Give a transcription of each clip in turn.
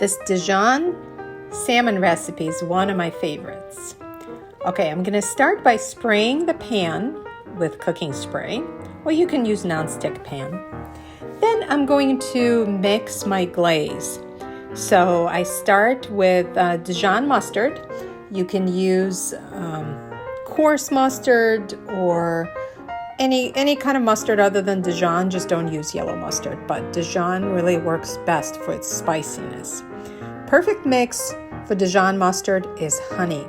This Dijon salmon recipe is one of my favorites. Okay, I'm going to start by spraying the pan with cooking spray, or you can use nonstick pan. Then I'm going to mix my glaze. So I start with Dijon mustard. You can use coarse mustard or any kind of mustard other than Dijon. Just don't use yellow mustard, but Dijon really works best for its spiciness. Perfect mix for Dijon mustard is honey.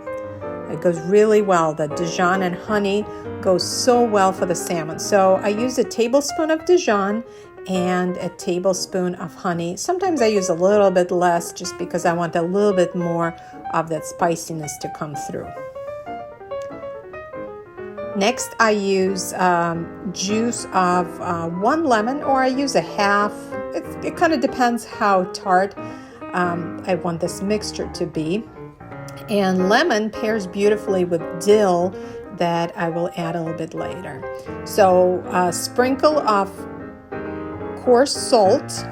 It goes really well. The Dijon and honey goes so well for the salmon. So I use a tablespoon of Dijon and a tablespoon of honey. Sometimes I use a little bit less just because I want a little bit more of that spiciness to come through. Next, I use juice of one lemon, or I use a half. It kind of depends how tart I want this mixture to be. And lemon pairs beautifully with dill that I will add a little bit later. So a sprinkle of coarse salt,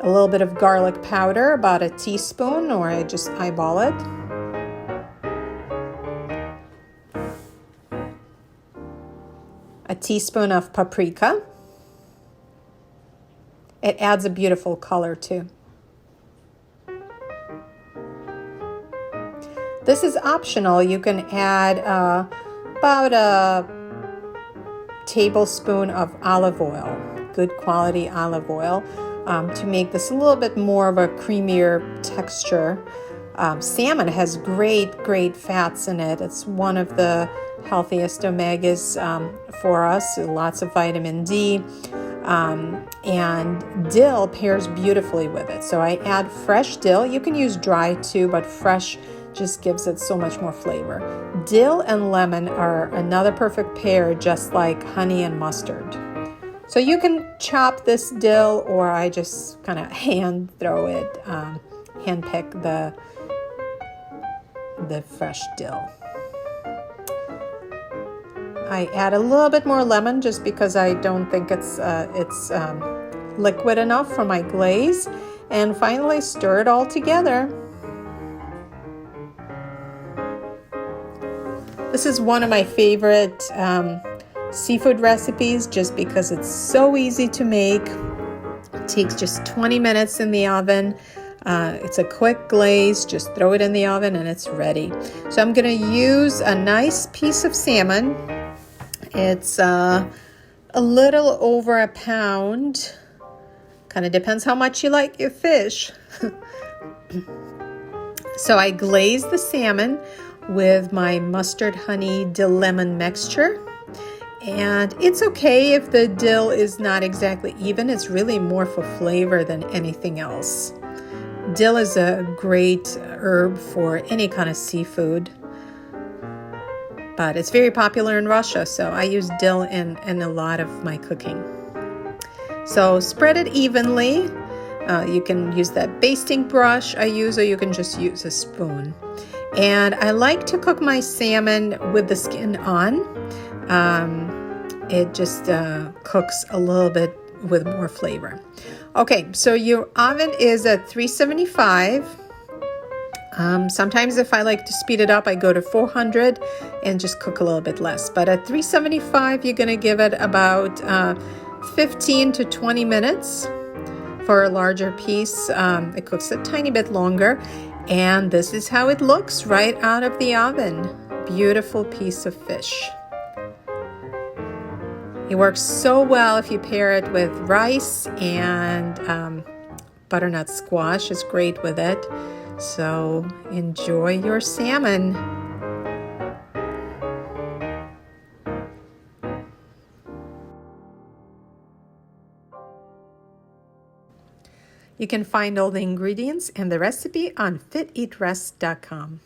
a little bit of garlic powder, about a teaspoon, or I just eyeball it. A teaspoon of paprika. It adds a beautiful color too. This is optional. You can add about a tablespoon of olive oil, good quality olive oil, to make this a little bit more of a creamier texture. Salmon has great fats in it. It's one of the healthiest omegas for us, lots of vitamin D. And dill pairs beautifully with it. So I add fresh dill. You can use dry too, but fresh just gives it so much more flavor. Dill and lemon are another perfect pair, just like honey and mustard. So you can chop this dill, or I just kind of hand throw it, hand pick the fresh dill. I add a little bit more lemon just because I don't think it's liquid enough for my glaze. And finally, stir it all together. This is one of my favorite seafood recipes just because it's so easy to make. It takes just 20 minutes in the oven. It's a quick glaze. Just throw it in the oven and it's ready. So I'm going to use a nice piece of salmon. It's a little over a pound. Kind of depends how much you like your fish. So I glaze the salmon with my mustard, honey, dill, lemon mixture. And it's okay if the dill is not exactly even. It's really more for flavor than anything else. Dill is a great herb for any kind of seafood, but it's very popular in Russia, so I use dill in a lot of my cooking. So spread it evenly. You can use that basting brush I use, or you can just use a spoon. And I like to cook my salmon with the skin on. It just cooks a little bit with more flavor. Okay, so your oven is at 375. Sometimes if I like to speed it up, I go to 400 and just cook a little bit less. But at 375, you're going to give it about 15 to 20 minutes for a larger piece. It cooks a tiny bit longer. And this is how it looks right out of the oven. Beautiful piece of fish. It works so well if you pair it with rice, and butternut squash is great with it. So enjoy your salmon. You can find all the ingredients and the recipe on fiteatrest.com.